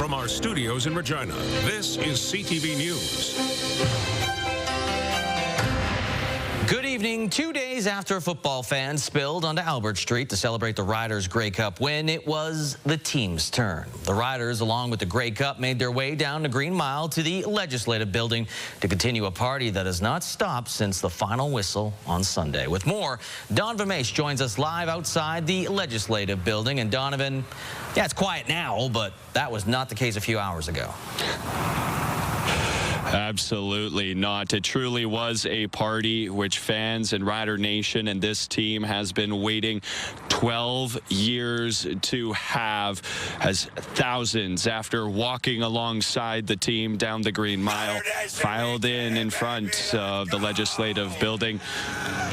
From our studios in Regina, this is CTV News. Good evening. 2 days after football fans spilled onto Albert Street to celebrate the Riders' Grey Cup win, it was the team's turn. The Riders, along with the Grey Cup, made their way down the Green Mile to the Legislative Building to continue a party that has not stopped since the final whistle on Sunday. With more, Donovan Mace joins us live outside the Legislative Building. And Donovan, yeah, it's quiet now, but that was not the case a few hours ago. Absolutely not. It truly was a party which fans and Rider Nation and this team has been waiting 12 years to have, as thousands, after walking alongside the team down the Green Mile, filed in front of the Legislative Building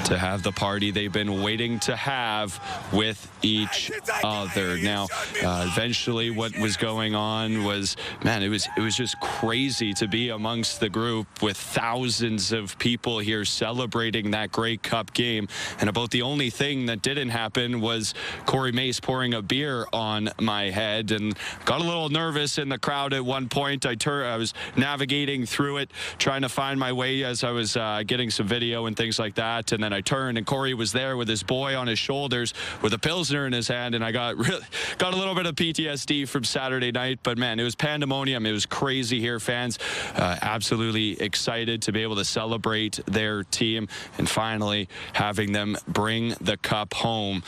to have the party they've been waiting to have with each other. Now, eventually what was going on was, man, it was just crazy to be amongst the group with thousands of people here celebrating that Grey Cup game. And about the only thing that didn't happen was Corey Mace pouring a beer on my head, and got a little nervous in the crowd at one point. I was navigating through it, trying to find my way as I was getting some video and things like that. And then I turned, and Corey was there with his boy on his shoulders with a Pilsner in his hand, and I got a little bit of PTSD from Saturday night. But man, it was pandemonium. It was crazy here. Fans absolutely excited to be able to celebrate their team and finally having them bring the cup home.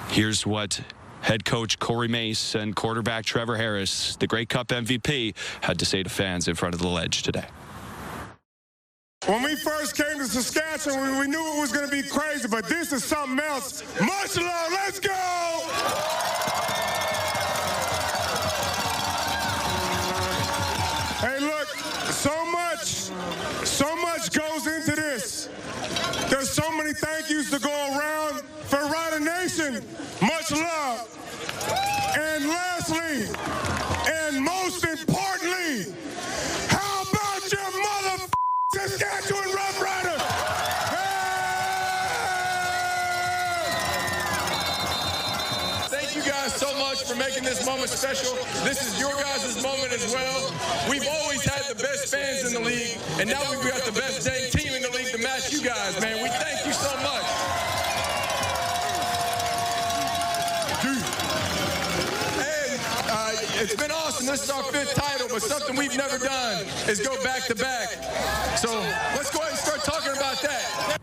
Here's what head coach Corey Mace and quarterback Trevor Harris, the Grey Cup MVP, had to say to fans in front of the ledge today. When we first came to Saskatchewan, we knew it was going to be crazy, but this is something else. Much love. Let's go! Hey, look, so much goes into this. There's so many thank yous to go around for Rider Nation. Much love. And lastly, and most importantly, how about your mother Saskatchewan Roughriders? Thank you guys so much for making this moment special. This is your guys' moment as well. We've always had the best fans in the league, and now we've got the best dang team in the league to match you guys, man. We thank you so much. And it's been awesome. This is our 5th title, but something we've never done is go back-to-back. So let's go ahead and start talking about that.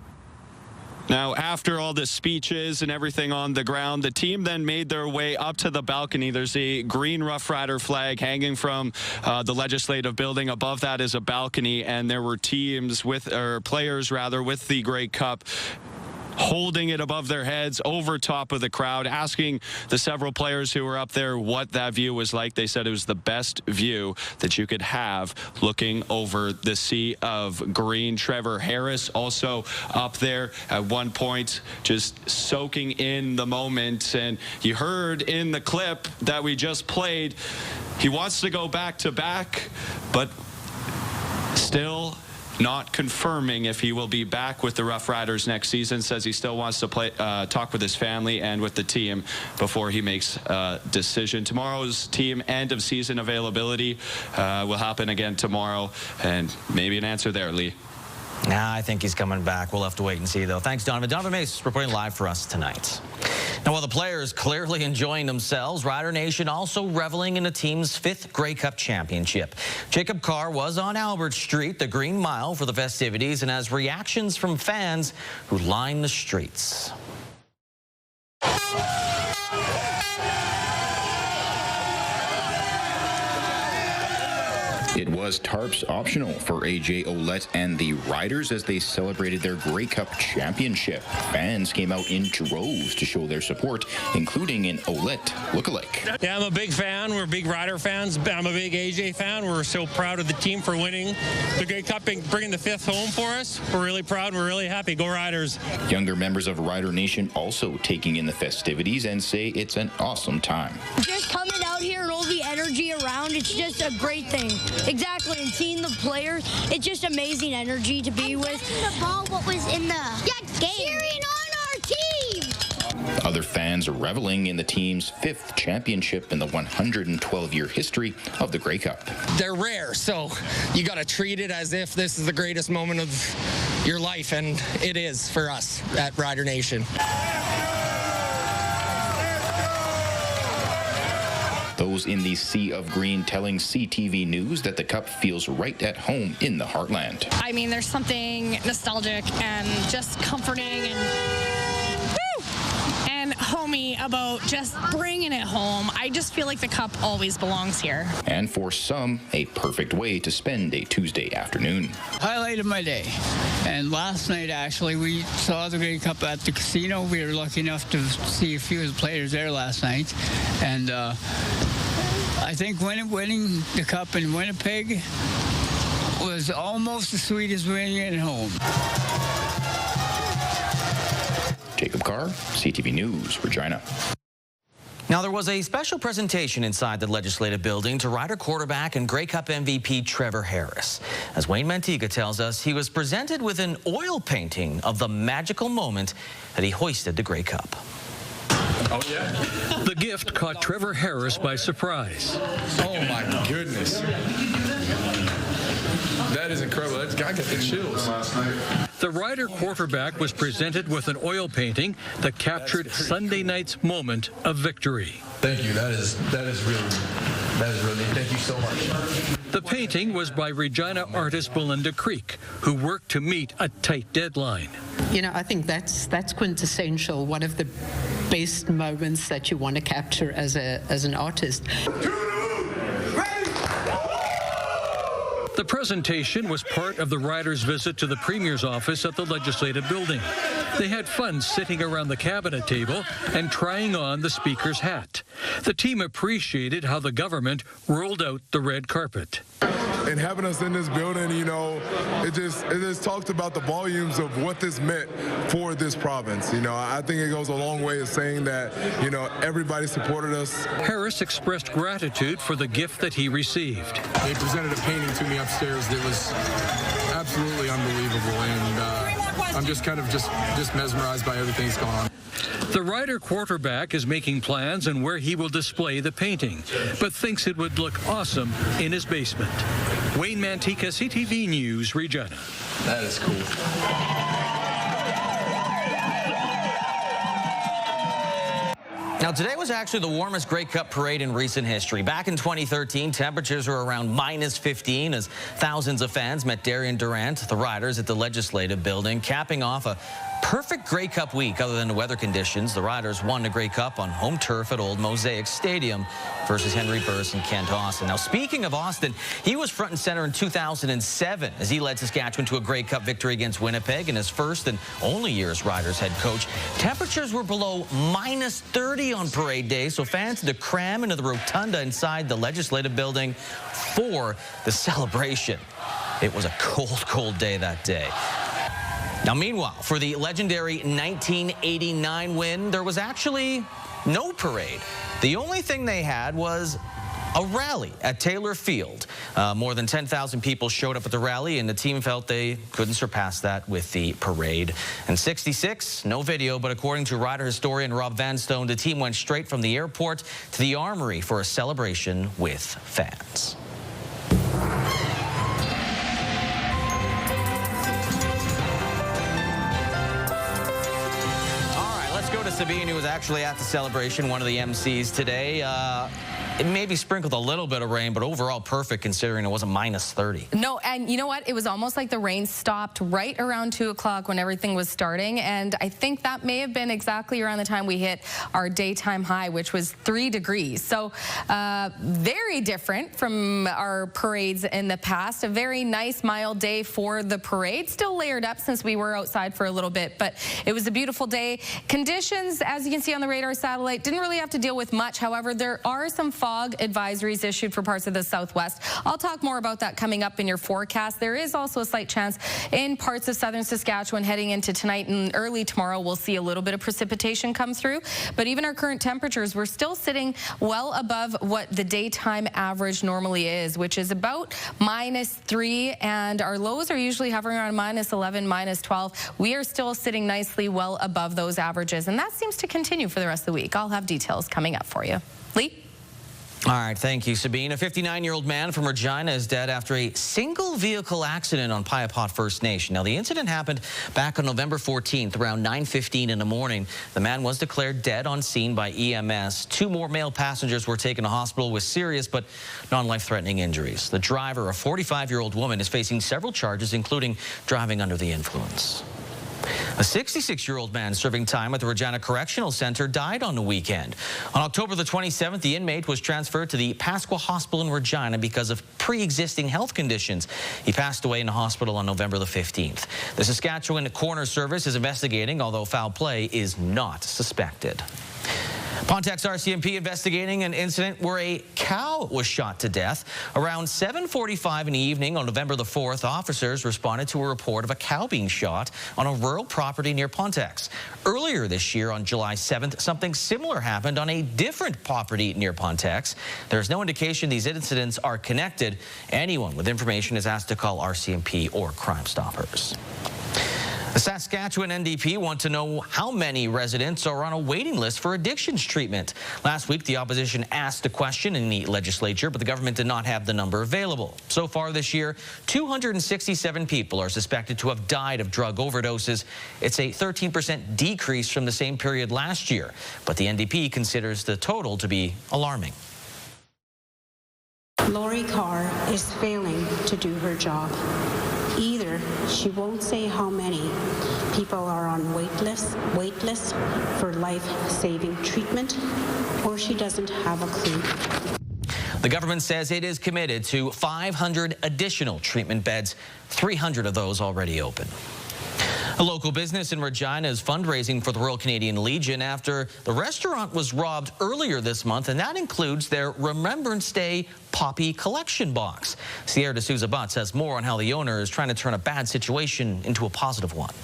Now, after all the speeches and everything on the ground, the team then made their way up to the balcony. There's a green Rough Rider flag hanging from the Legislative Building. Above that is a balcony, and there were players with the Grey Cup holding it above their heads over top of the crowd, asking the several players who were up there what that view was like. They said it was the best view that you could have looking over the sea of green. Trevor Harris also up there at one point, just soaking in the moment. And you heard in the clip that we just played, he wants to go back-to-back, but still not confirming if he will be back with the Rough Riders next season. Says he still wants to talk with his family and with the team before he makes a decision. Tomorrow's team end of season availability will happen again tomorrow, and maybe an answer there, Lee. I think he's coming back. We'll have to wait and see, though. Thanks, Donovan. Donovan Mace reporting live for us tonight. Now, while the players clearly enjoying themselves, Rider Nation also reveling in the team's 5th Grey Cup championship. Jacob Carr was on Albert Street, the Green Mile, for the festivities, and has reactions from fans who line the streets. It was tarps optional for AJ Ouellette and the Riders as they celebrated their Grey Cup championship. Fans came out in droves to show their support, including an Ouellette lookalike. Yeah, I'm a big fan. We're big Rider fans. I'm a big AJ fan. We're so proud of the team for winning the Grey Cup and bringing the 5th home for us. We're really proud. We're really happy. Go Riders. Younger members of Rider Nation also taking in the festivities and say it's an awesome time. Just coming out here and all the energy around, it's just a great thing. Exactly, and seeing the players, it's just amazing energy to be with. The ball, what was in the game. Cheering on our team. Other fans are reveling in the team's 5th championship in the 112-year history of the Grey Cup. They're rare, so you got to treat it as if this is the greatest moment of your life, and it is for us at Rider Nation. Those in the Sea of Green telling CTV News that the Cup feels right at home in the heartland. I mean, there's something nostalgic and just comforting and homey about just bringing it home. I just feel like the Cup always belongs here. And for some, a perfect way to spend a Tuesday afternoon. Highlight of my day. And last night, actually, we saw the Grey Cup at the casino. We were lucky enough to see a few of the players there last night. And I think winning the Cup in Winnipeg was almost as sweet as winning it at home. Jacob Carr, CTV News, Regina. Now, there was a special presentation inside the Legislative Building to Rider quarterback and Grey Cup MVP Trevor Harris. As Wayne Manteca tells us, he was presented with an oil painting of the magical moment that he hoisted the Grey Cup. Oh, yeah? The gift caught Trevor Harris by surprise. Oh, my goodness. That is incredible. I got the chills. The Rider quarterback was presented with an oil painting that captured Sunday night's moment of victory. Thank you. That is really, thank you so much. The painting was by Regina artist Belinda Creek, who worked to meet a tight deadline. You know, I think that's quintessential, one of the best moments that you want to capture as an artist. The presentation was part of the Riders' visit to the Premier's office at the Legislative Building. They had fun sitting around the cabinet table and trying on the Speaker's hat. The team appreciated how the government rolled out the red carpet. And having us in this building, you know, it just talked about the volumes of what this meant for this province. You know, I think it goes a long way of saying that, you know, everybody supported us. Harris expressed gratitude for the gift that he received. They presented a painting to me upstairs that was absolutely unbelievable, and I'm just kind of just mesmerized by everything that's going on. The Rider quarterback is making plans on where he will display the painting, but thinks it would look awesome in his basement. Wayne Manteca, CTV News, Regina. That is cool. Now, today was actually the warmest Grey Cup parade in recent history. Back in 2013, temperatures were around -15 as thousands of fans met Darian Durant, the Riders, at the Legislative Building, capping off a perfect Grey Cup week other than the weather conditions. The Riders won the Grey Cup on home turf at Old Mosaic Stadium versus Henry Burris and Kent Austin. Now, speaking of Austin, he was front and center in 2007 as he led Saskatchewan to a Grey Cup victory against Winnipeg in his first and only year as Riders head coach. Temperatures were below -30 on parade day, so fans had to cram into the rotunda inside the Legislative Building for the celebration. It was a cold, cold day that day. Now, meanwhile, for the legendary 1989 win, there was actually no parade. The only thing they had was a rally at Taylor Field. More than 10,000 people showed up at the rally, and the team felt they couldn't surpass that with the parade. And 66, no video, but according to Rider historian Rob Vanstone, the team went straight from the airport to the Armory for a celebration with fans. To Sabine, who was actually at the celebration, one of the MCs today. It maybe sprinkled a little bit of rain, but overall perfect considering it wasn't -30. No, and you know what? It was almost like the rain stopped right around 2 o'clock when everything was starting, and I think that may have been exactly around the time we hit our daytime high, which was 3 degrees. So very different from our parades in the past. A very nice, mild day for the parade. Still layered up since we were outside for a little bit, but it was a beautiful day. Conditions, as you can see on the radar satellite, didn't really have to deal with much. However, there are some fog advisories issued for parts of the southwest. I'll talk more about that coming up in your forecast. There is also a slight chance in parts of southern Saskatchewan heading into tonight and early tomorrow we'll see a little bit of precipitation come through. But even our current temperatures, we're still sitting well above what the daytime average normally is, which is about -3, and our lows are usually hovering around -11, -12. We are still sitting nicely well above those averages, and that seems to continue for the rest of the week. I'll have details coming up for you. Lee? All right, thank you, Sabine. A 59-year-old man from Regina is dead after a single vehicle accident on Piapot First Nation. Now, the incident happened back on November 14th, around 9:15 in the morning. The man was declared dead on scene by EMS. 2 more male passengers were taken to hospital with serious but non-life-threatening injuries. The driver, a 45-year-old woman, is facing several charges, including driving under the influence. A 66-year-old man serving time at the Regina Correctional Center died on the weekend. On October the 27th, the inmate was transferred to the Pasqua Hospital in Regina because of pre-existing health conditions. He passed away in the hospital on November the 15th. The Saskatchewan Coroner Service is investigating, although foul play is not suspected. Pontiac's RCMP investigating an incident where a cow was shot to death. Around 7:45 in the evening on November the 4th, officers responded to a report of a cow being shot on a rural property near Pontiac's. Earlier this year, on July 7th, something similar happened on a different property near Pontiac's. There's no indication these incidents are connected. Anyone with information is asked to call RCMP or Crime Stoppers. The Saskatchewan NDP want to know how many residents are on a waiting list for addictions treatment. Last week, the opposition asked a question in the legislature, but the government did not have the number available. So far this year, 267 people are suspected to have died of drug overdoses. It's a 13% decrease from the same period last year, but the NDP considers the total to be alarming. Lori Carr is failing to do her job. Either she won't say how many people are on wait lists for life-saving treatment, or she doesn't have a clue. The government says it is committed to 500 additional treatment beds, 300 of those already open. A local business in Regina is fundraising for the Royal Canadian Legion after the restaurant was robbed earlier this month, and that includes their Remembrance Day Poppy collection box. Sierra D'Souza Butts has more on how the owner is trying to turn a bad situation into a positive one.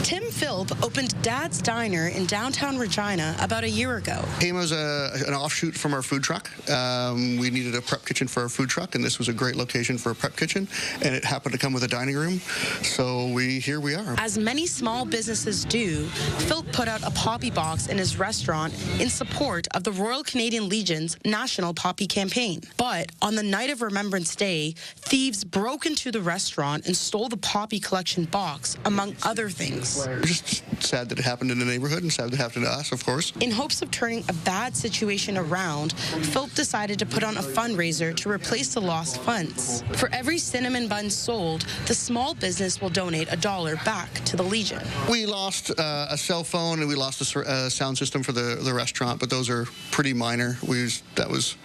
Tim Philp opened Dad's Diner in downtown Regina about a year ago. Came as an offshoot from our food truck. We needed a prep kitchen for our food truck, and this was a great location for a prep kitchen, and it happened to come with a dining room, so here we are. As many small businesses do, Philp put out a Poppy box in his restaurant in support of the Royal Canadian Legion's National Poppy Campaign. But on the night of Remembrance Day, thieves broke into the restaurant and stole the Poppy collection box, among other things. We're just sad that it happened in the neighborhood and sad that it happened to us, of course. In hopes of turning a bad situation around, Philp decided to put on a fundraiser to replace the lost funds. For every cinnamon bun sold, the small business will donate $1 back to the Legion. We lost a cell phone and we lost a sound system for the restaurant, but those are pretty minor. That was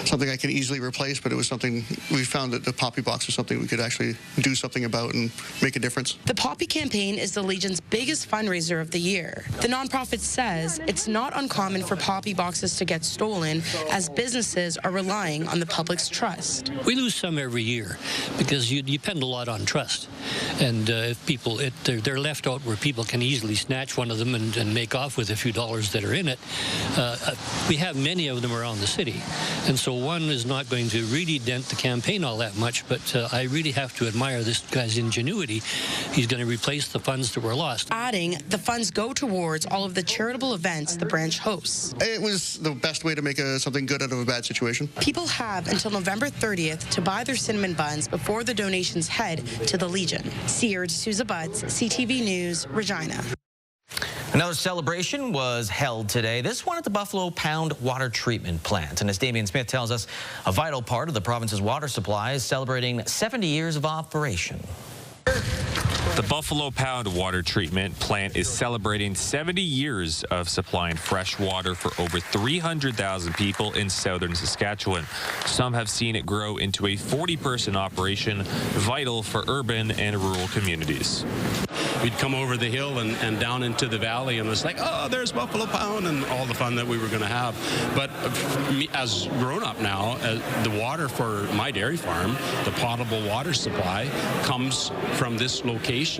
something I can easily replace, but it was something we found that the Poppy box was something we could actually do something about and make a difference. The Poppy campaign is the Legion's biggest fundraiser of the year. The nonprofit says it's not uncommon for Poppy boxes to get stolen, as businesses are relying on the public's trust. We lose some every year because you depend a lot on trust, and if people they're left out where people can easily snatch one of them and make off with a few dollars that are in it. We have many of them around the city, and so one is not going to really dent the campaign all that much, but I really have to admire this guy's ingenuity. He's going to replace the funds that were lost. Adding, the funds go towards all of the charitable events the branch hosts. It was the best way to make something good out of a bad situation. People have until November 30th to buy their cinnamon buns before the donations head to the Legion. Sierra D'Souza Butts, CTV News, Regina. Another celebration was held today, this one at the Buffalo Pound Water Treatment Plant. And as Damien Smith tells us, a vital part of the province's water supply is celebrating 70 years of operation. The Buffalo Pound water treatment plant is celebrating 70 years of supplying fresh water for over 300,000 people in southern Saskatchewan. Some have seen it grow into a 40-person operation, vital for urban and rural communities. We'd come over the hill and down into the valley, and it was like, oh, there's Buffalo Pound, and all the fun that we were going to have. But me, as grown up now, the water for my dairy farm, the potable water supply, comes from this location.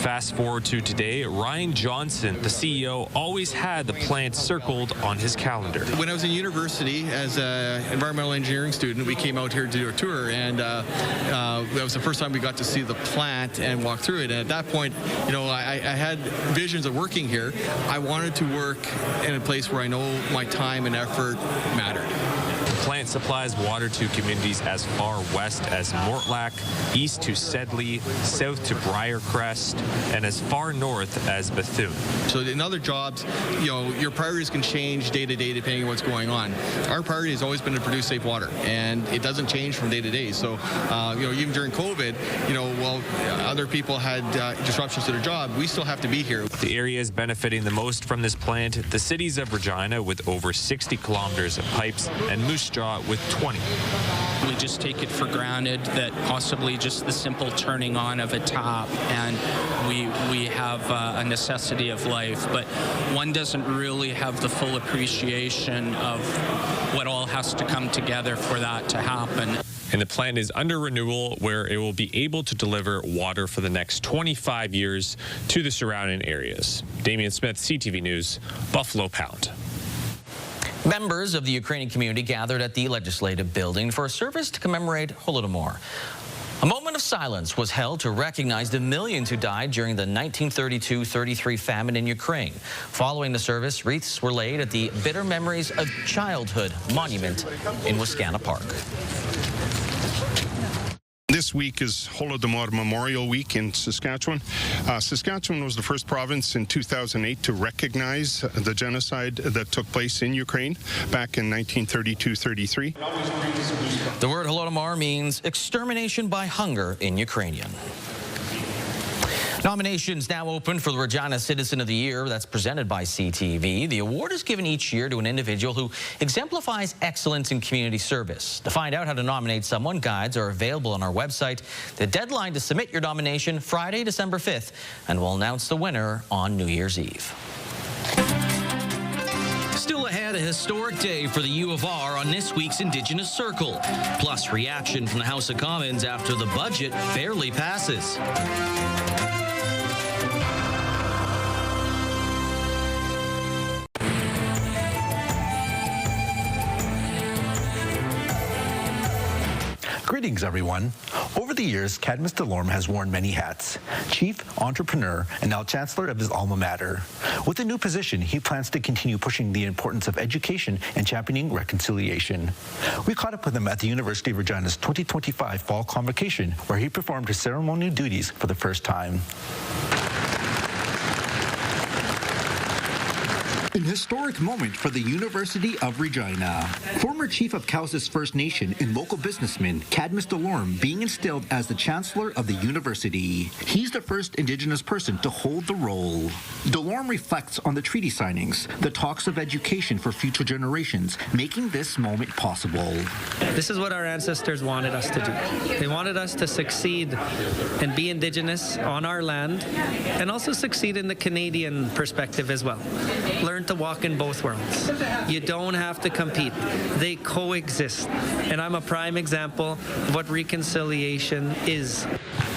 Fast forward to today, Ryan Johnson, the CEO, always had the plant circled on his calendar. When I was in university as an environmental engineering student, we came out here to do a tour, and that was the first time we got to see the plant and walk through it. And at that point, you know, I had visions of working here. I wanted to work in a place where I know my time and effort mattered. The plant supplies water to communities as far west as Mortlach, east to Sedley, south to Briarcrest, and as far north as Bethune. So in other jobs, you know, your priorities can change day to day depending on what's going on. Our priority has always been to produce safe water, and it doesn't change from day to day. So, you know, even during COVID, you know, while other people had disruptions to their job, we still have to be here. The area is benefiting the most from this plant. The cities of Regina with over 60 kilometers of pipes and Moose Jaw with 20. We just take it for granted that possibly just the simple turning on of a tap and we have a necessity of life, but one doesn't really have the full appreciation of what all has to come together for that to happen. And the plant is under renewal, where it will be able to deliver water for the next 25 years to the surrounding areas. Damian Smith, CTV News, Buffalo Pound. Members of the Ukrainian community gathered at the Legislative Building for a service to commemorate Holodomor. A moment of silence was held to recognize the millions who died during the 1932-33 famine in Ukraine. Following the service, wreaths were laid at the Bitter Memories of Childhood Monument in Wascana Park. This week is Holodomor Memorial Week in Saskatchewan. Saskatchewan was the first province in 2008 to recognize the genocide that took place in Ukraine back in 1932-33. The word Holodomor means extermination by hunger in Ukrainian. Nominations now open for the Regina Citizen of the Year. That's presented by CTV. The award is given each year to an individual who exemplifies excellence in community service. To find out how to nominate someone, guides are available on our website. The deadline to submit your nomination, Friday, December 5th, and we'll announce the winner on New Year's Eve. Still ahead, a historic day for the U of R on this week's Indigenous Circle. Plus, reaction from the House of Commons after the budget barely passes. Greetings, everyone. Over the years, Cadmus DeLorme has worn many hats: chief, entrepreneur, and now chancellor of his alma mater. With a new position, he plans to continue pushing the importance of education and championing reconciliation. We caught up with him at the University of Regina's 2025 Fall Convocation, where he performed his ceremonial duties for the first time. An historic moment for the University of Regina. Former chief of Cowsais First Nation and local businessman Cadmus DeLorme being instilled as the chancellor of the university. He's the first Indigenous person to hold the role. DeLorme reflects on the treaty signings, the talks of education for future generations, making this moment possible. This is what our ancestors wanted us to do. They wanted us to succeed and be Indigenous on our land, and also succeed in the Canadian perspective as well. Learn to walk in both worlds. You don't have to compete. They coexist. And I'm a prime example of what reconciliation is.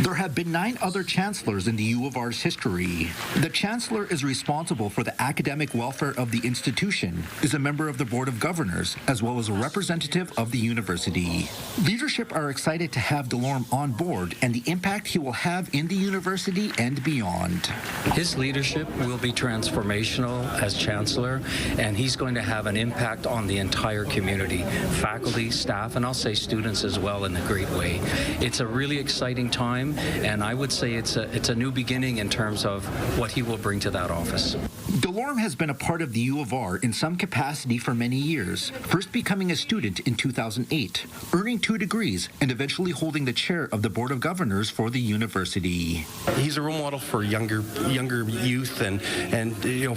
There have been 9 other chancellors in the U of R's history. The chancellor is responsible for the academic welfare of the institution, is a member of the Board of Governors, as well as a representative of the university. Leadership are excited to have DeLorme on board and the impact he will have in the university and beyond. His leadership will be transformational as chancellor, and he's going to have an impact on the entire community, faculty, staff, and I'll say students as well in a great way. It's a really exciting time, and I would say it's a new beginning in terms of what he will bring to that office. Delorme has been a part of the U of R in some capacity for many years, first becoming a student in 2008, earning 2 degrees, and eventually holding the chair of the Board of Governors for the university. He's a role model for younger youth and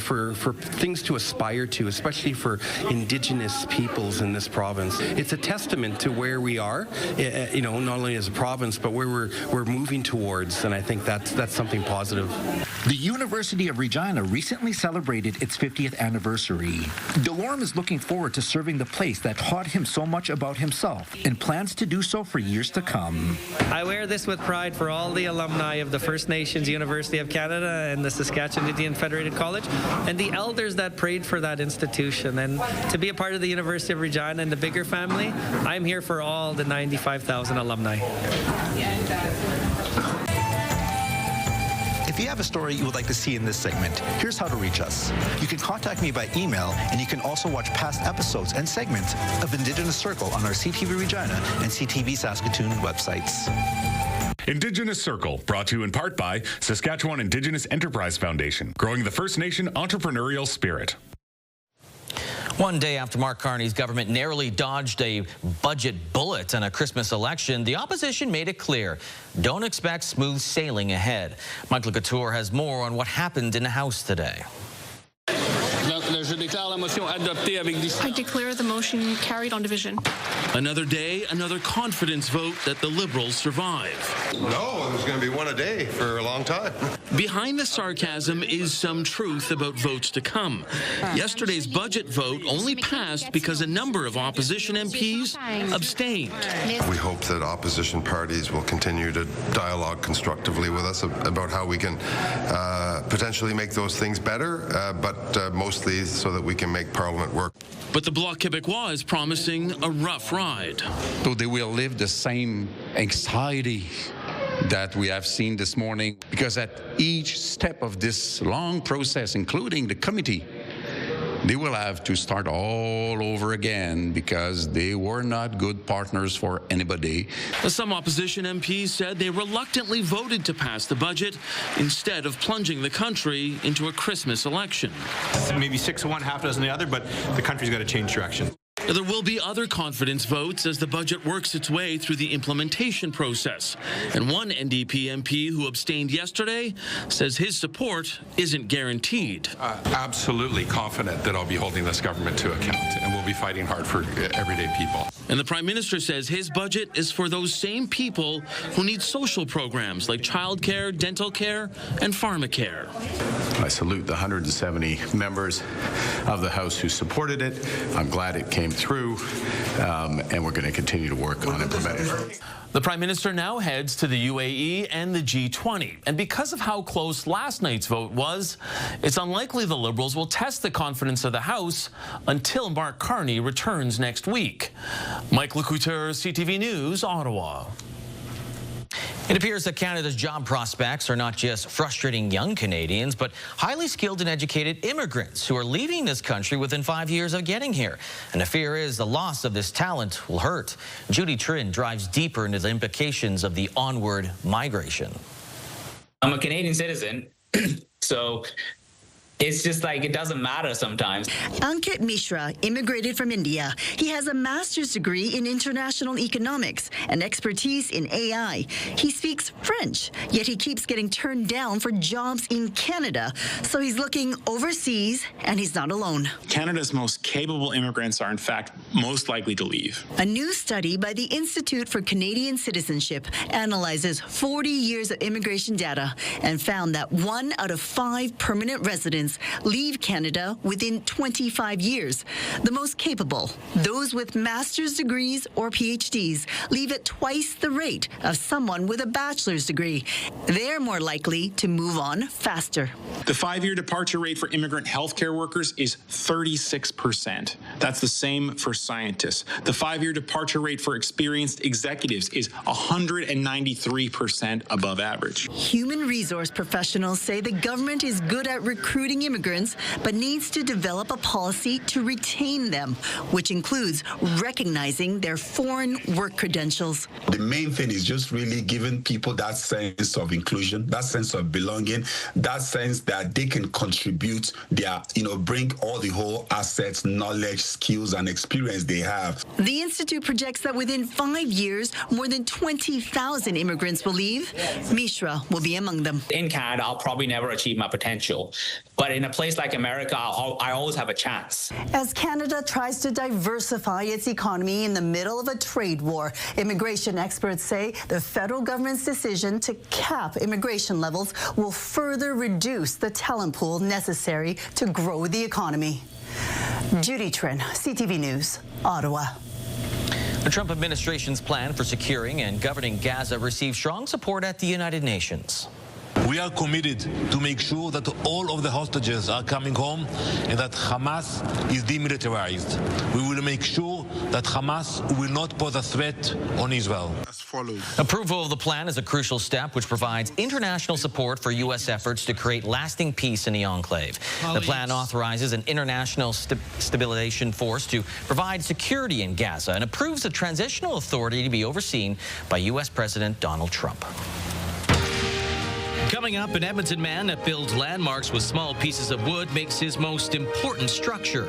for things to aspire to, especially for Indigenous peoples in this province. It's a testament to where we are, not only as a province, but where we're moving towards, and I think that's something positive. The University of Regina recently celebrated its 50th anniversary. Delorme is looking forward to serving the place that taught him so much about himself and plans to do so for years to come. I wear this with pride for all the alumni of the First Nations University of Canada and the Saskatchewan Indian Federated College and the elders that prayed for that institution. And to be a part of the University of Regina and the bigger family, I'm here for all the 95,000 alumni. If you have a story you would like to see in this segment, here's how to reach us. You can contact me by email, and you can also watch past episodes and segments of Indigenous Circle on our CTV Regina and CTV Saskatoon websites. Indigenous Circle, brought to you in part by Saskatchewan Indigenous Enterprise Foundation, growing the First Nation entrepreneurial spirit. One day after Mark Carney's government narrowly dodged a budget bullet in a Christmas election, the opposition made it clear, don't expect smooth sailing ahead. Michael Couture has more on what happened in the House today. I declare the motion carried on division. Another day, another confidence vote that the Liberals survive. No, there's going to be one a day for a long time. Behind the sarcasm is some truth about votes to come. Yesterday's budget vote only passed because a number of opposition MPs abstained. We hope that opposition parties will continue to dialogue constructively with us about how we can potentially make those things better, but mostly so that we can make Parliament work. But the Bloc Québécois is promising a rough ride. So they will live the same anxiety that we have seen this morning, because at each step of this long process, including the committee, they will have to start all over again because they were not good partners for anybody. Some opposition MPs said they reluctantly voted to pass the budget instead of plunging the country into a Christmas election. Maybe 6 of one, half dozen the other, but the country's got to change direction. There will be other confidence votes as the budget works its way through the implementation process. And one NDP MP who abstained yesterday says his support isn't guaranteed. Absolutely confident that I'll be holding this government to account, and we'll be fighting hard for everyday people. And the Prime Minister says his budget is for those same people who need social programs like childcare, dental care, and pharmacare. I salute the 170 members of the House who supported it. I'm glad it came through, and we're going to continue to work on implementing it. The Prime Minister now heads to the UAE and the G20. And because of how close last night's vote was, it's unlikely the Liberals will test the confidence of the House until Mark Carney returns next week. Mike Couture, CTV News, Ottawa. It appears that Canada's job prospects are not just frustrating young Canadians, but highly skilled and educated immigrants who are leaving this country within 5 years of getting here. And the fear is the loss of this talent will hurt. Judy Trin drives deeper into the implications of the onward migration. I'm a Canadian citizen, so it's just like it doesn't matter sometimes. Ankit Mishra immigrated from India. He has a master's degree in international economics and expertise in AI. He speaks French, yet he keeps getting turned down for jobs in Canada. So he's looking overseas, and he's not alone. Canada's most capable immigrants are, in fact, most likely to leave. A new study by the Institute for Canadian Citizenship analyzes 40 years of immigration data and found that 1 out of 5 permanent residents leave Canada within 25 years. The most capable, those with master's degrees or PhDs, leave at twice the rate of someone with a bachelor's degree. They're more likely to move on faster. The 5-year departure rate for immigrant healthcare workers is 36%. That's the same for scientists. The 5-year departure rate for experienced executives is 193% above average. Human resource professionals say the government is good at recruiting supporting immigrants, but needs to develop a policy to retain them, which includes recognizing their foreign work credentials. The main thing is just really giving people that sense of inclusion, that sense of belonging, that sense that they can contribute their, bring all the whole assets, knowledge, skills, and experience they have. The Institute projects that within 5 years, more than 20,000 immigrants will leave. Mishra will be among them. In Canada, I'll probably never achieve my potential. But in a place like America, I always have a chance. As Canada tries to diversify its economy in the middle of a trade war, immigration experts say the federal government's decision to cap immigration levels will further reduce the talent pool necessary to grow the economy. Judy Trin, CTV News, Ottawa. The Trump administration's plan for securing and governing Gaza received strong support at the United Nations. We are committed to make sure that all of the hostages are coming home and that Hamas is demilitarized. We will make sure that Hamas will not pose a threat on Israel. As follows. Approval of the plan is a crucial step which provides international support for U.S. efforts to create lasting peace in the enclave. The plan authorizes an international stabilization force to provide security in Gaza and approves a transitional authority to be overseen by U.S. President Donald Trump. Coming up, an Edmonton man that builds landmarks with small pieces of wood makes his most important structure.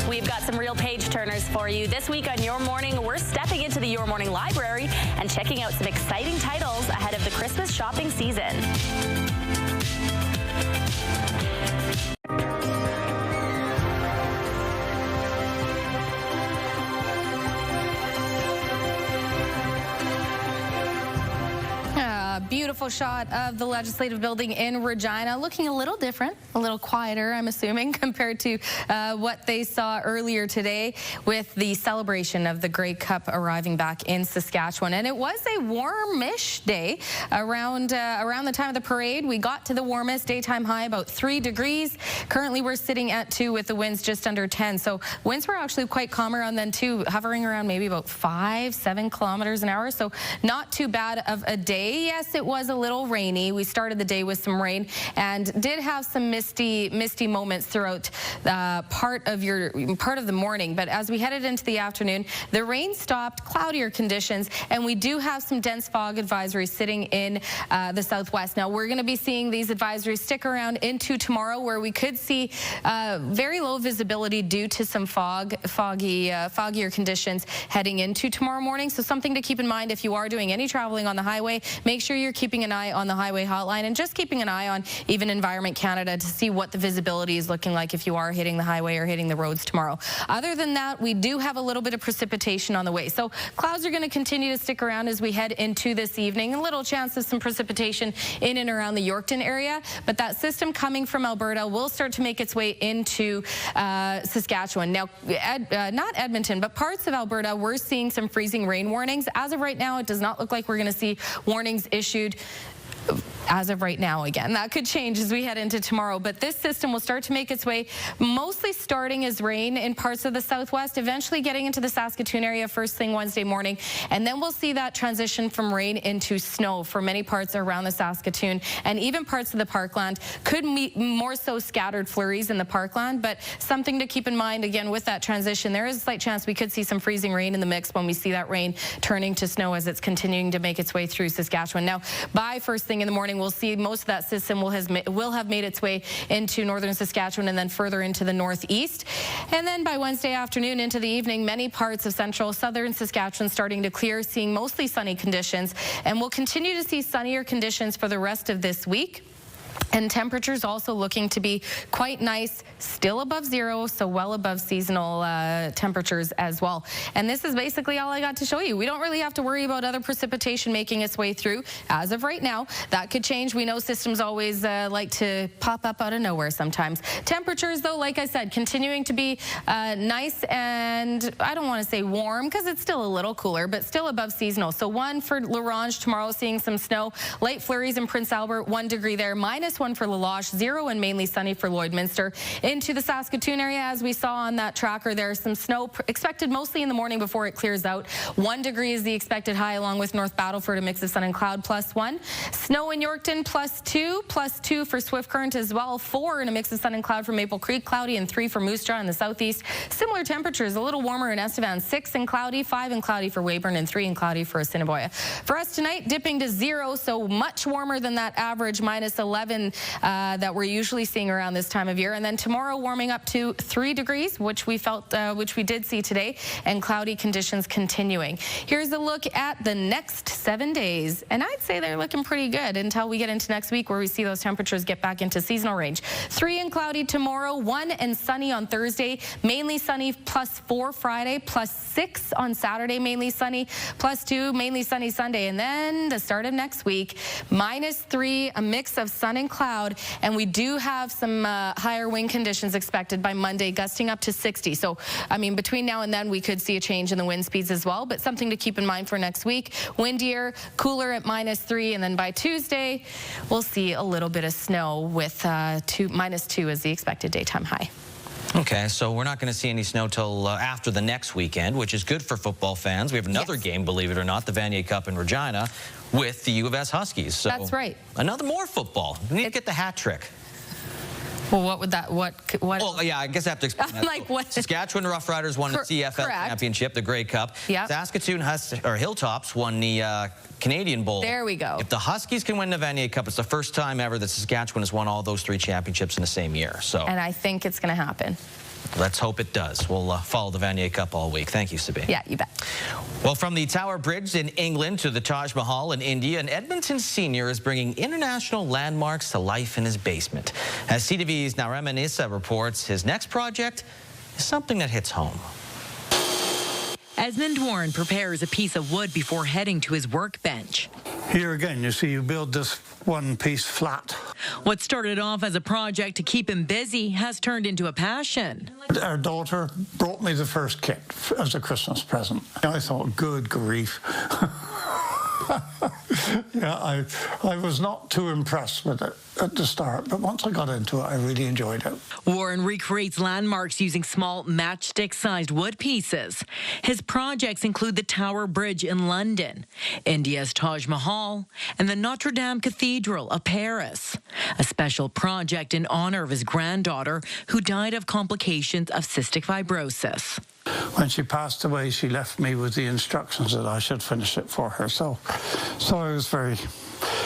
We've got some real page turners for you. This week on Your Morning, we're stepping into the Your Morning library and checking out some exciting titles ahead of the Christmas shopping season. Beautiful shot of the Legislative Building in Regina, looking a little different, a little quieter, I'm assuming, compared to what they saw earlier today with the celebration of the Grey Cup arriving back in Saskatchewan. And it was a warmish day around the time of the parade. We got to the warmest daytime high, about 3 degrees. Currently, we're sitting at 2 with the winds just under 10. So winds were actually quite calm around then too, hovering around maybe about 5-7 kilometers an hour. So not too bad of a day. Yes, it was a little rainy. We started the day with some rain and did have some misty moments throughout part of the morning. But as we headed into the afternoon, the rain stopped, cloudier conditions, and we do have some dense fog advisories sitting in the southwest. Now, we're going to be seeing these advisories stick around into tomorrow, where we could see very low visibility due to some foggier conditions heading into tomorrow morning. So something to keep in mind if you are doing any traveling on the highway. Make sure you're keeping an eye on the highway hotline and just keeping an eye on even Environment Canada to see what the visibility is looking like if you are hitting the highway or hitting the roads tomorrow. Other than that, we do have a little bit of precipitation on the way. So clouds are going to continue to stick around as we head into this evening. A little chance of some precipitation in and around the Yorkton area, but that system coming from Alberta will start to make its way into Saskatchewan. Now, not Edmonton, but parts of Alberta, we're seeing some freezing rain warnings. As of right now, it does not look like we're going to see warnings issued as of right now. Again, that could change as we head into tomorrow, but this system will start to make its way, mostly starting as rain in parts of the southwest, eventually getting into the Saskatoon area first thing Wednesday morning, and then we'll see that transition from rain into snow for many parts around the Saskatoon and even parts of the Parkland. Could meet more so scattered flurries in the Parkland, but something to keep in mind again with that transition, there is a slight chance we could see some freezing rain in the mix when we see that rain turning to snow as it's continuing to make its way through Saskatchewan. Now, by first thing in the morning, we'll see most of that system will have made its way into northern Saskatchewan and then further into the northeast. And then by Wednesday afternoon into the evening, many parts of central southern Saskatchewan starting to clear, seeing mostly sunny conditions. And we'll continue to see sunnier conditions for the rest of this week. And temperatures also looking to be quite nice, still above zero, so well above seasonal temperatures as well. And this is basically all I got to show you. We don't really have to worry about other precipitation making its way through as of right now. That could change. We know systems always like to pop up out of nowhere sometimes. Temperatures, though, like I said, continuing to be nice and I don't want to say warm because it's still a little cooler, but still above seasonal. So 1 for La Ronge tomorrow, seeing some snow. Light flurries in Prince Albert, 1 degree there. -1 for La Loche, 0 and mainly sunny for Lloydminster. Into the Saskatoon area, as we saw on that tracker, there's some snow expected mostly in the morning before it clears out. 1 degree is the expected high, along with North Battleford, a mix of sun and cloud, +1. Snow in Yorkton, +2 for Swift Current as well. 4 in a mix of sun and cloud for Maple Creek, cloudy, and 3 for Moose Jaw in the southeast. Similar temperatures, a little warmer in Estevan, 6 and cloudy, 5 and cloudy for Weyburn, and 3 and cloudy for Assiniboia. For us tonight, dipping to 0, so much warmer than that average -11 that we're usually seeing around this time of year. And then tomorrow, warming up to 3 degrees, which we did see today, and cloudy conditions continuing. Here's a look at the next 7 days, and I'd say they're looking pretty good until we get into next week, where we see those temperatures get back into seasonal range. 3 and cloudy tomorrow, 1 and sunny on Thursday, mainly sunny, +4 Friday, +6 on Saturday, mainly sunny, +2 mainly sunny Sunday, and then the start of next week, -3, a mix of sun and cloud, and we do have some higher wind conditions expected by Monday, gusting up to 60. So, I mean, between now and then, we could see a change in the wind speeds as well, but something to keep in mind for next week. Windier, cooler at -3, and then by Tuesday, we'll see a little bit of snow with -2 as the expected daytime high. Okay, so we're not going to see any snow till after the next weekend, which is good for football fans. We have another game, believe it or not, the Vanier Cup in Regina with the U of S Huskies. So that's right. Another more football. We need to get the hat trick. Well, what would that, what? Well, yeah, I guess I have to explain that. Like what? Saskatchewan Roughriders won the CFL championship, the Grey Cup. Yep. Saskatoon Hilltops won the Canadian Bowl. There we go. If the Huskies can win the Vanier Cup, it's the first time ever that Saskatchewan has won all those 3 championships in the same year. So, and I think it's going to happen. Let's hope it does. We'll follow the Vanier Cup all week. Thank you, Sabine. Yeah, you bet. Well, from the Tower Bridge in England to the Taj Mahal in India, an Edmonton senior is bringing international landmarks to life in his basement. As CTV's Narayman Issa reports, his next project is something that hits home. Esmond Warren prepares a piece of wood before heading to his workbench. Here again, you see, you build this one piece flat. What started off as a project to keep him busy has turned into a passion. Our daughter brought me the first kit as a Christmas present. I thought, good grief. Yeah, I was not too impressed with it at the start, but once I got into it, I really enjoyed it. Warren recreates landmarks using small matchstick-sized wood pieces. His projects include the Tower Bridge in London, India's Taj Mahal, and the Notre Dame Cathedral of Paris. A special project in honor of his granddaughter, who died of complications of cystic fibrosis. When she passed away, she left me with the instructions that I should finish it for her. So I was very,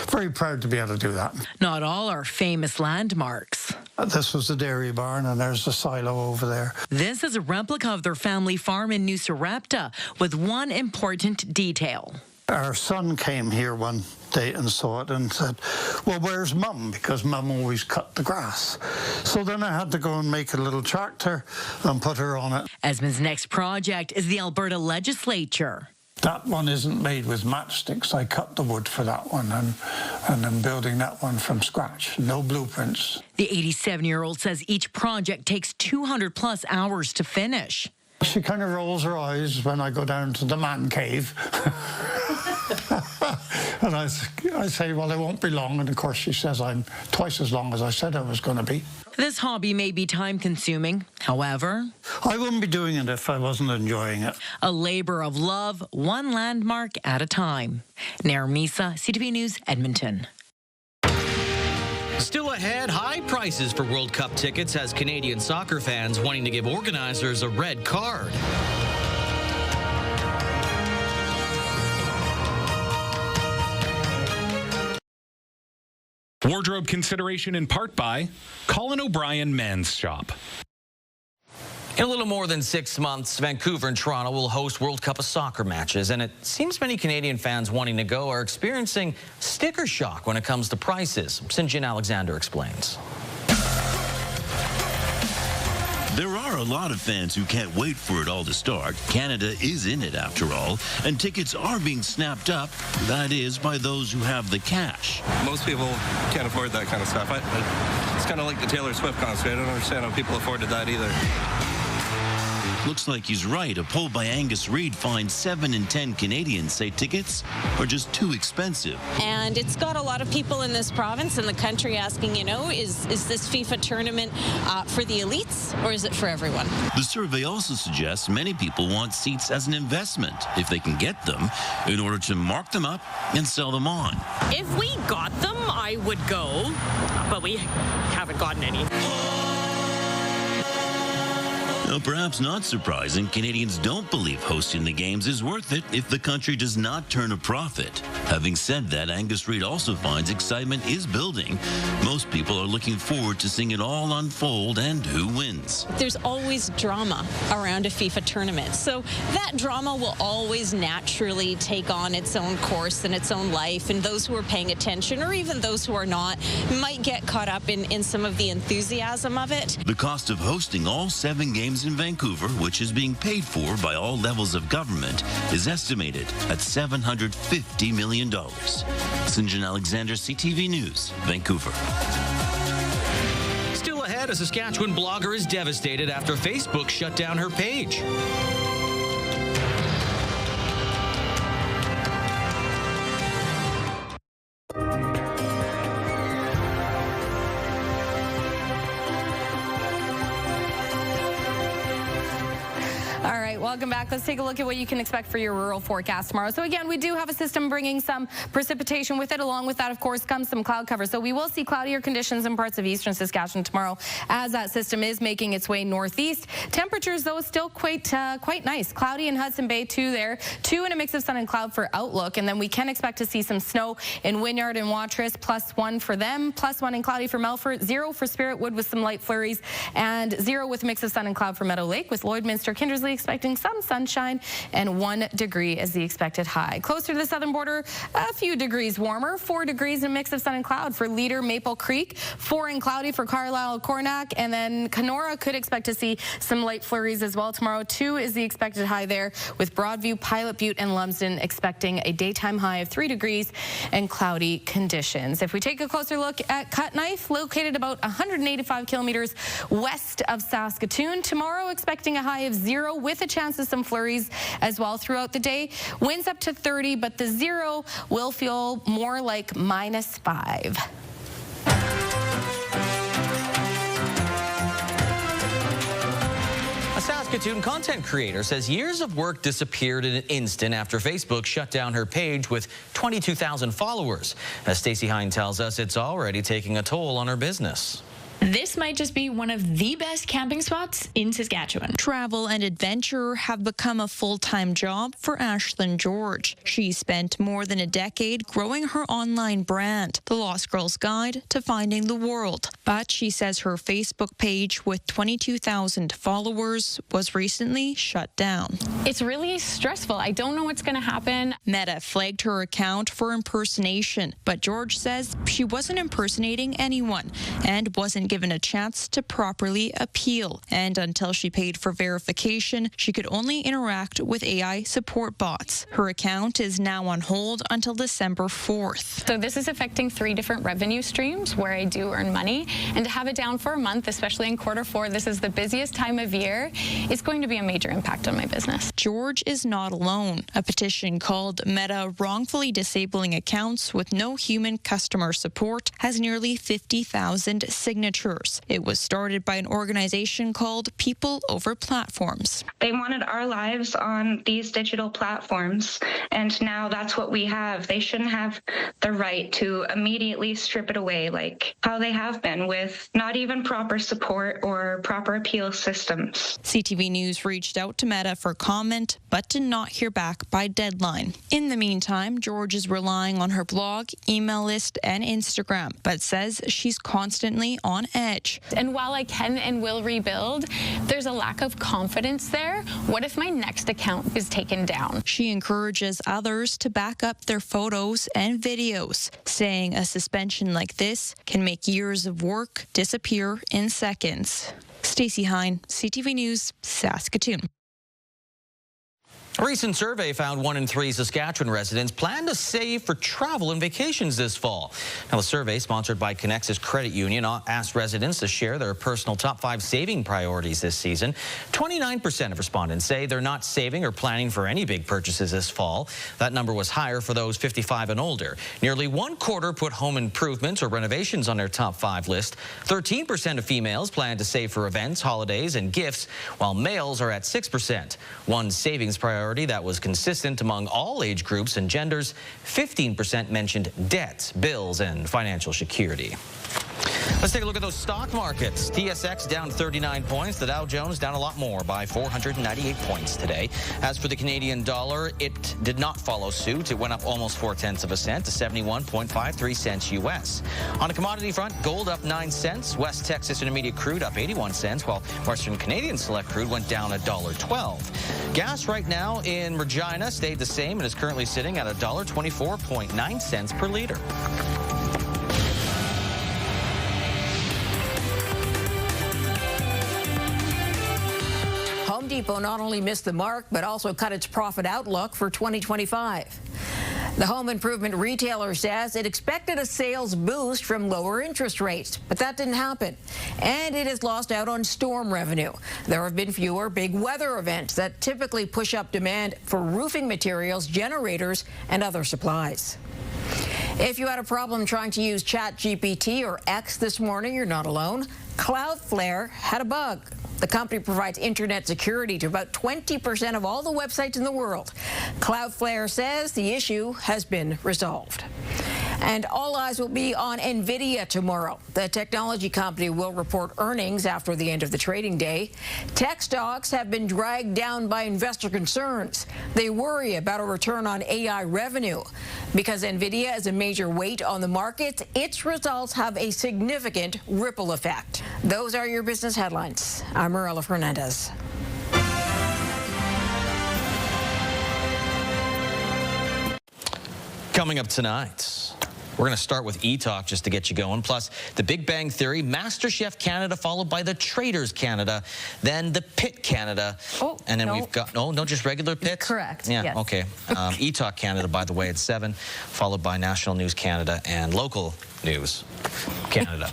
very proud to be able to do that. Not all are famous landmarks. This was the dairy barn, and there's the silo over there. This is a replica of their family farm in New Sarepta, with one important detail. Our son came here one day and saw it and said, well, where's Mum? Because Mum always cut the grass. So then I had to go and make a little tractor and put her on it. Esmond's next project is the Alberta Legislature. That one isn't made with matchsticks. I cut the wood for that one, and I'm building that one from scratch. No blueprints. The 87-year-old says each project takes 200-plus hours to finish. She kind of rolls her eyes when I go down to the man cave. And I say, well, it won't be long. And, of course, she says I'm twice as long as I said I was going to be. This hobby may be time-consuming. However, I wouldn't be doing it if I wasn't enjoying it. A labor of love, one landmark at a time. Narayman Issa, CTV News, Edmonton. Still ahead, high prices for World Cup tickets has Canadian soccer fans wanting to give organizers a red card. Wardrobe consideration in part by Colin O'Brien Men's Shop. In a little more than 6 months, Vancouver and Toronto will host World Cup of soccer matches, and it seems many Canadian fans wanting to go are experiencing sticker shock when it comes to prices. St. Alexander explains. There are a lot of fans who can't wait for it all to start. Canada is in it after all, and tickets are being snapped up, that is, by those who have the cash. Most people can't afford that kind of stuff. It's kind of like the Taylor Swift concert. I don't understand how people afforded that either. Looks like he's right. A poll by Angus Reid finds 7 in 10 Canadians say tickets are just too expensive. And it's got a lot of people in this province and the country asking, is this FIFA tournament for the elites or is it for everyone? The survey also suggests many people want seats as an investment, if they can get them, in order to mark them up and sell them on. If we got them, I would go, but we haven't gotten any. Now, perhaps not surprising, Canadians don't believe hosting the games is worth it if the country does not turn a profit. Having said that, Angus Reid also finds excitement is building. Most people are looking forward to seeing it all unfold and who wins. There's always drama around a FIFA tournament, so that drama will always naturally take on its own course and its own life, and those who are paying attention, or even those who are not, might get caught up in some of the enthusiasm of it. The cost of hosting all 7 games in Vancouver, which is being paid for by all levels of government, is estimated at $750 million. St. Alexander, CTV News, Vancouver. Still ahead, a Saskatchewan blogger is devastated after Facebook shut down her page. Welcome back. Let's take a look at what you can expect for your rural forecast tomorrow. So again, we do have a system bringing some precipitation with it. Along with that, of course, comes some cloud cover. So we will see cloudier conditions in parts of eastern Saskatchewan tomorrow as that system is making its way northeast. Temperatures, though, still quite nice. Cloudy in Hudson Bay, 2 there. 2 in a mix of sun and cloud for outlook. And then we can expect to see some snow in Wynyard and Watrous, +1 for them. +1 and cloudy for Melfort. 0 for Spiritwood with some light flurries. And 0 with a mix of sun and cloud for Meadow Lake, with Lloydminster, Kindersley expecting some sunshine, and 1 degree is the expected high. Closer to the southern border, a few degrees warmer. 4 degrees and a mix of sun and cloud for Leader, Maple Creek. 4 and cloudy for Carlisle, Cornack, and then Kenora could expect to see some light flurries as well tomorrow. 2 is the expected high there, with Broadview, Pilot Butte, and Lumsden expecting a daytime high of 3 degrees and cloudy conditions. If we take a closer look at Cut Knife, located about 185 kilometers west of Saskatoon, tomorrow expecting a high of 0 with a chance of some flurries as well throughout the day. Winds up to 30, but the 0 will feel more like -5. A Saskatoon content creator says years of work disappeared in an instant after Facebook shut down her page with 22,000 followers. As Stacey Hine tells us, it's already taking a toll on her business. This might just be one of the best camping spots in Saskatchewan. Travel and adventure have become a full-time job for Ashlyn George. She spent more than a decade growing her online brand, The Lost Girl's Guide to Finding the World. But she says her Facebook page with 22,000 followers was recently shut down. It's really stressful. I don't know what's going to happen. Meta flagged her account for impersonation, but George says she wasn't impersonating anyone and wasn't given a chance to properly appeal. And until she paid for verification, she could only interact with AI support bots. Her account is now on hold until December 4th. So this is affecting 3 different revenue streams where I do earn money. And to have it down for a month, especially in Q4, this is the busiest time of year, it's going to be a major impact on my business. George is not alone. A petition called Meta Wrongfully Disabling Accounts with No Human Customer Support has nearly 50,000 signatures. It was started by an organization called People Over Platforms. They wanted our lives on these digital platforms, and now that's what we have. They shouldn't have the right to immediately strip it away like how they have been, with not even proper support or proper appeal systems. CTV News reached out to Meta for comment, but did not hear back by deadline. In the meantime, George is relying on her blog, email list, and Instagram, but says she's constantly on edge. And while I can and will rebuild, there's a lack of confidence there. What if my next account is taken down? She encourages others to back up their photos and videos, saying a suspension like this can make years of work disappear in seconds. Stacey Hine, CTV News, Saskatoon. A recent survey found 1 in 3 Saskatchewan residents plan to save for travel and vacations this fall. Now, the survey, sponsored by Connexus Credit Union, asked residents to share their personal top 5 saving priorities this season. 29% of respondents say they're not saving or planning for any big purchases this fall. That number was higher for those 55 and older. Nearly 1/4 put home improvements or renovations on their top 5 list. 13% of females plan to save for events, holidays, and gifts, while males are at 6%. One savings priority that was consistent among all age groups and genders. 15% mentioned debts, bills, and financial security. Let's take a look at those stock markets. TSX down 39 points. The Dow Jones down a lot more by 498 points today. As for the Canadian dollar, it did not follow suit. It went up almost 0.4 cents to 71.53 cents U.S. On a commodity front, gold up 9 cents. West Texas Intermediate crude up 81 cents, while Western Canadian Select crude went down $1.12. Gas right now in Regina stayed the same and is currently sitting at $1.24.9 per liter. Home Depot not only missed the mark, but also cut its profit outlook for 2025. The home improvement retailer says it expected a sales boost from lower interest rates, but that didn't happen. And it has lost out on storm revenue. There have been fewer big weather events that typically push up demand for roofing materials, generators, and other supplies. If you had a problem trying to use ChatGPT or X this morning, you're not alone. Cloudflare had a bug. The company provides internet security to about 20% of all the websites in the world. Cloudflare says the issue has been resolved. And all eyes will be on NVIDIA tomorrow. The technology company will report earnings after the end of the trading day. Tech stocks have been dragged down by investor concerns. They worry about a return on AI revenue. Because NVIDIA is a major weight on the market, its results have a significant ripple effect. Those are your business headlines. I'm Marilla Fernandez. Coming up tonight, we're going to start with E-Talk just to get you going. Plus, The Big Bang Theory, MasterChef Canada, followed by The Traders Canada, then The Pit Canada. Oh, and then no. we've got, no, just regular Pit? Correct. Yeah, yes. okay. E-Talk Canada, by the way, at 7, followed by National News Canada and Local News Canada.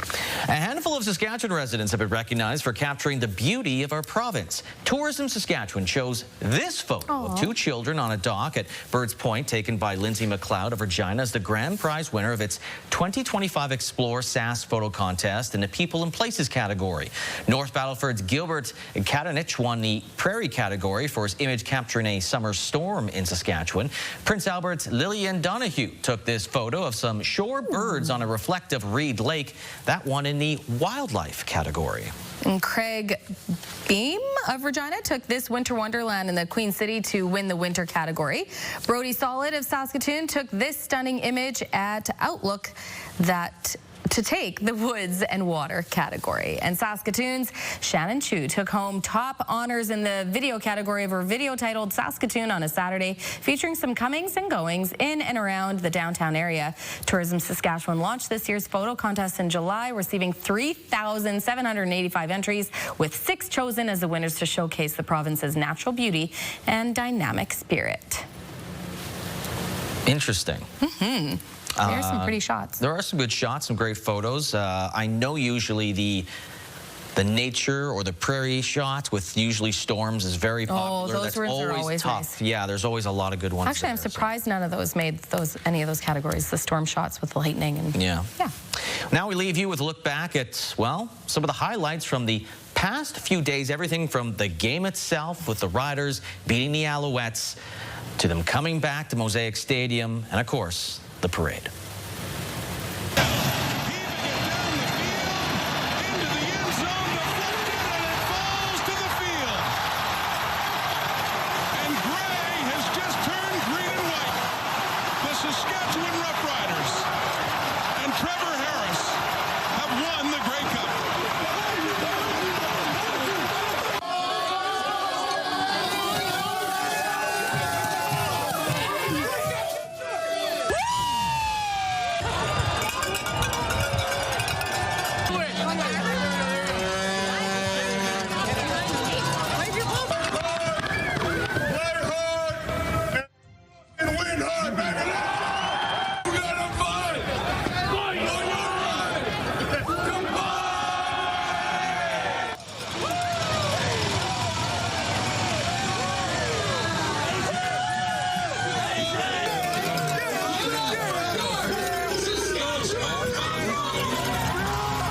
A handful of Saskatchewan residents have been recognized for capturing the beauty of our province. Tourism Saskatchewan chose this photo of 2 children on a dock at Birds Point, taken by Lindsay McLeod of Regina, as the grand prize winner of its 2025 Explore SAS photo contest in the People and Places category. North Battleford's Gilbert Katanich won the Prairie category for his image capturing a summer storm in Saskatchewan. Prince Albert's Lillian Donahue took this photo of some shore birds on a reflective Reed Lake. That won in the wildlife category. And Craig Beam of Regina took this winter wonderland in the Queen City to win the winter category. Brody Solid of Saskatoon took this stunning image at Outlook to take the woods and water category. And Saskatoon's Shannon Chu took home top honors in the video category of her video titled Saskatoon on a Saturday, featuring some comings and goings in and around the downtown area. Tourism Saskatchewan launched this year's photo contest in July, receiving 3,785 entries, with 6 chosen as the winners to showcase the province's natural beauty and dynamic spirit. Interesting. Mm-hmm. There are some pretty shots. There are some good shots, some great photos. I know usually the nature or the prairie shots with usually storms is very popular. Oh, those ones are always tough. nice. Yeah, there's always a lot of good ones. Actually, I'm surprised none of those made any of those categories, the storm shots with the lightning. And yeah. Yeah. Now we leave you with a look back at, well, some of the highlights from the past few days, everything from the game itself with the Riders beating the Alouettes to them coming back to Mosaic Stadium and, of course, the parade. Saskatchewan Roughriders and Trevor Harris have won the Great